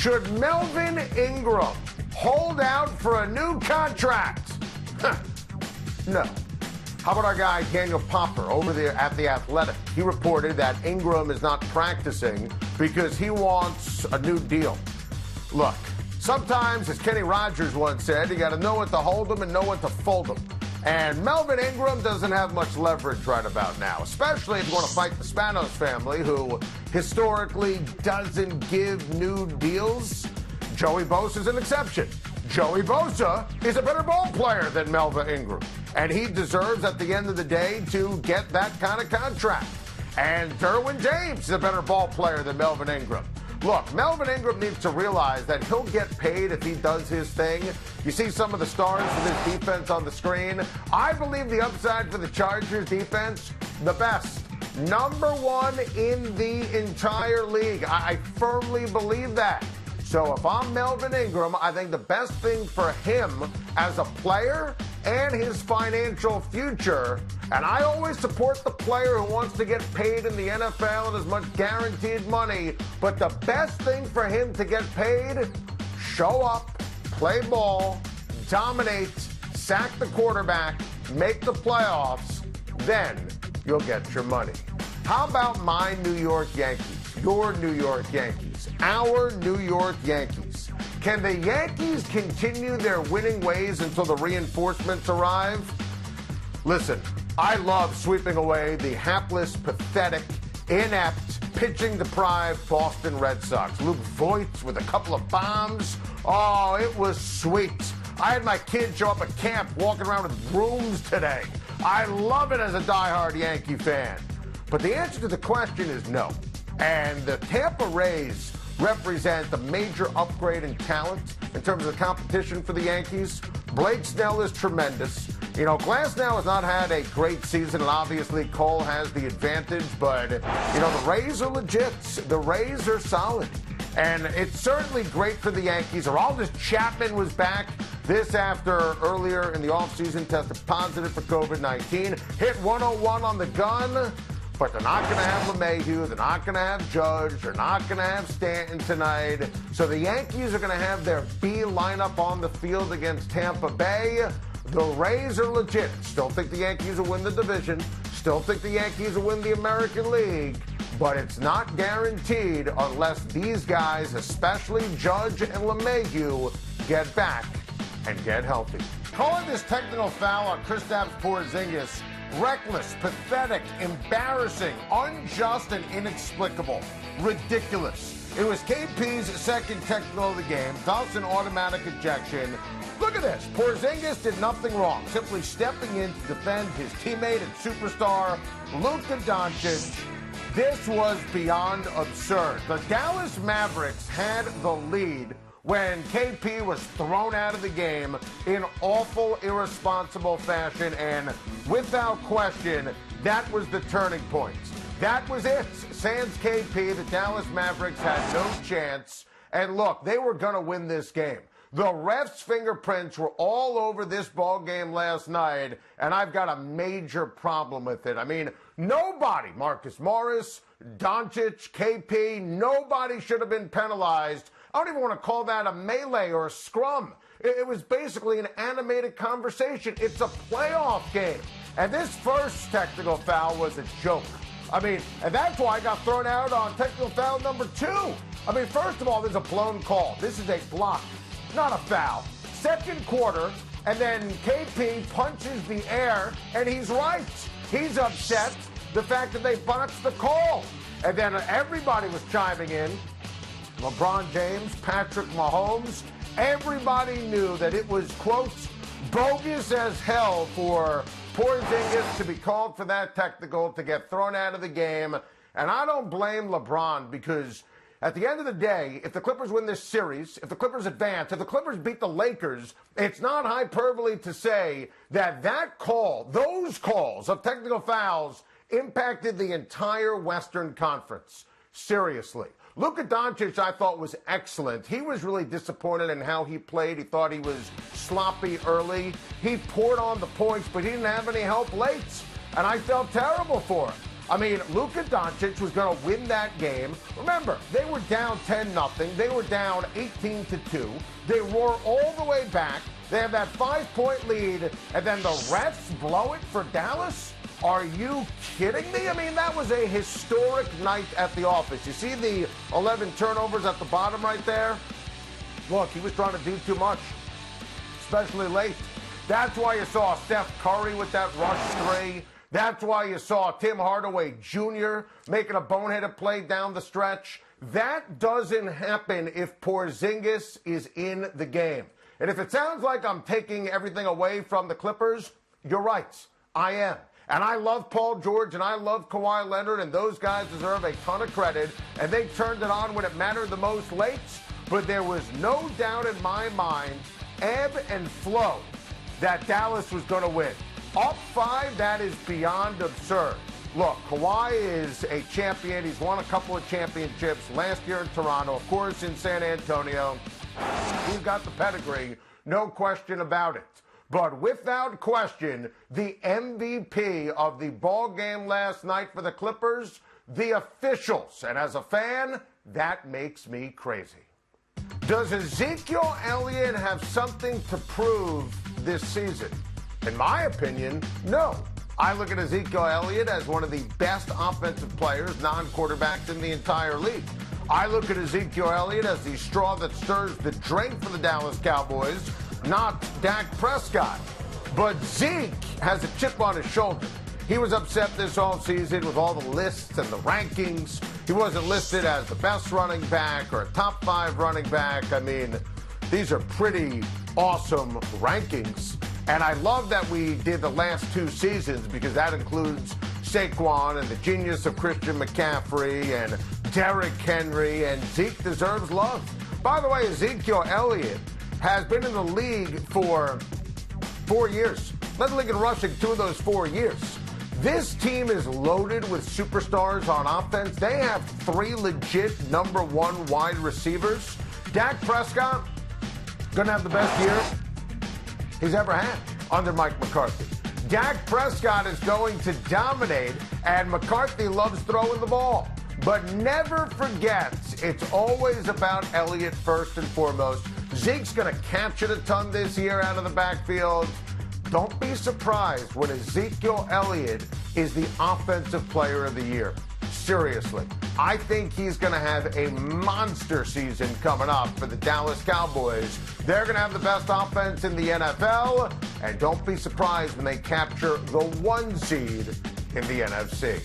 Should Melvin Ingram hold out for a new contract? No. How about our guy Daniel Popper over there at The Athletic? He reported that Ingram is not practicing because he wants a new deal. Look, sometimes, as Kenny Rogers once said, you got to know when to hold them and know when to fold them. And Melvin Ingram doesn't have much leverage right about now, especially if you want to fight the Spanos family, who historically doesn't give new deals. Joey Bosa's an exception. Joey Bosa is a better ball player than Melvin Ingram, and he deserves, at the end of the day, to get that kind of contract. And Derwin James is a better ball player than Melvin Ingram. Look, Melvin Ingram needs to realize that he'll get paid if he does his thing. You see some of the stars for this defense on the screen. I believe the upside for the Chargers defense, the best. Number one in the entire league. I firmly believe that. So if I'm Melvin Ingram, I think the best thing for him as a player and his financial future, and I always support the player who wants to get paid in the NFL and as much guaranteed money, but the best thing for him to get paid, show up, play ball, dominate, sack the quarterback, make the playoffs, then you'll get your money. How about my New York Yankees, your New York Yankees, our New York Yankees? Can the Yankees continue their winning ways until the reinforcements arrive? Listen, I love sweeping away the hapless, pathetic, inept, pitching-deprived Boston Red Sox. Luke Voigt with a couple of bombs. Oh, it was sweet. I had my kids show up at camp walking around with brooms today. I love it as a diehard Yankee fan. But the answer to the question is no. And the Tampa Rays represent a major upgrade in talent in terms of the competition for the Yankees. Blake Snell is tremendous. You know, Glasnow has not had a great season, and obviously Cole has the advantage, but, you know, the Rays are legit. The Rays are solid. And it's certainly great for the Yankees. Aroldis Chapman was back. This after earlier in the offseason tested positive for COVID-19. Hit 101 on the gun. But they're not going to have LeMahieu. They're not going to have Judge. They're not going to have Stanton tonight. So the Yankees are going to have their B lineup on the field against Tampa Bay. The Rays are legit. Still think the Yankees will win the division. Still think the Yankees will win the American League. But it's not guaranteed unless these guys, especially Judge and LeMahieu, get back and get healthy. Calling this technical foul on Kristaps Porzingis reckless, pathetic, embarrassing, unjust, and inexplicable. Ridiculous. It was KP's second technical of the game, thus an automatic ejection. Look at this. Porzingis did nothing wrong, simply stepping in to defend his teammate and superstar, LUKA Doncic. This was beyond absurd. The Dallas Mavericks had the lead when KP was thrown out of the game in awful, irresponsible fashion, and without question, that was the turning point. That was it. Sans KP, the Dallas Mavericks had no chance, and look, they were going to win this game. The refs' fingerprints were all over this ball game last night, and I've got a major problem with it. I mean, nobody, Marcus Morris, Doncic, KP, nobody should have been penalized. I don't even want to call that a melee or a scrum. It was basically an animated conversation. It's a playoff game. And this first technical foul was a joke. I mean, and that's why I got thrown out on technical foul number 2. I mean, first of all, there's a blown call. This is a block, not a foul. Second quarter, and then KP punches the air, and he's right. He's upset the fact that they botched the call. And then everybody was chiming in. LeBron James, Patrick Mahomes, everybody knew that it was, quote, bogus as hell for Porzingis to be called for that technical, to get thrown out of the game. And I don't blame LeBron, because at the end of the day, if the Clippers win this series, if the Clippers advance, if the Clippers beat the Lakers, it's not hyperbole to say that that call, those calls of technical fouls, impacted the entire Western Conference. Seriously. LUKA Doncic, I thought, was excellent. He was really disappointed in how he played. He thought he was sloppy early. He poured on the points, but he didn't have any help late. And I felt terrible for him. I mean, LUKA Doncic was going to win that game. Remember, they were down 10-0. They were down 18-2. They roar all the way back. They have that 5-point lead, and then the refs blow it for Dallas? Are you kidding me? I mean, that was a historic night at the office. You see the 11 turnovers at the bottom right there? Look, he was trying to do too much, especially late. That's why you saw Steph Curry with that rush three. That's why you saw Tim Hardaway Jr. making a boneheaded play down the stretch. That doesn't happen if Porzingis is in the game. And if it sounds like I'm taking everything away from the Clippers, you're right. I am. And I love Paul George and I love Kawhi Leonard, and those guys deserve a ton of credit. And they turned it on when it mattered the most late. But there was no doubt in my mind, ebb and flow, that Dallas was going to win. Up 5, that is beyond absurd. Look, Kawhi is a champion. He's won a couple of championships last year in Toronto, of course in San Antonio. He's got the pedigree, no question about it. But without question, the MVP of the ball game last night for the Clippers, the officials. And as a fan, that makes me crazy. Does Ezekiel Elliott have something to prove this season? In my opinion, no. I look at Ezekiel Elliott as one of the best offensive players, non-quarterbacks in the entire league. I look at Ezekiel Elliott as the straw that stirs the drink for the Dallas Cowboys, not Dak Prescott. But Zeke has a chip on his shoulder. He was upset this offseason with all the lists and the rankings. He wasn't listed as the best running back or a top 5 running back. I mean, these are pretty awesome rankings. And I love that we did the last 2 seasons because that includes Saquon and the genius of Christian McCaffrey and Derrick Henry, and Zeke deserves love. By the way, Ezekiel Elliott has been in the league for 4 years. Led the league in rushing 2 of those 4 years. This team is loaded with superstars on offense. They have 3 legit #1 wide receivers. Dak Prescott gonna have the best year he's ever had under Mike McCarthy. Dak Prescott is going to dominate, and McCarthy loves throwing the ball. But never forget, it's always about Elliott first and foremost. Zeke's going to catch it a ton this year out of the backfield. Don't be surprised when Ezekiel Elliott is the offensive player of the year. Seriously. I think he's going to have a monster season coming up for the Dallas Cowboys. They're going to have the best offense in the NFL, and don't be surprised when they capture the 1 seed in the NFC.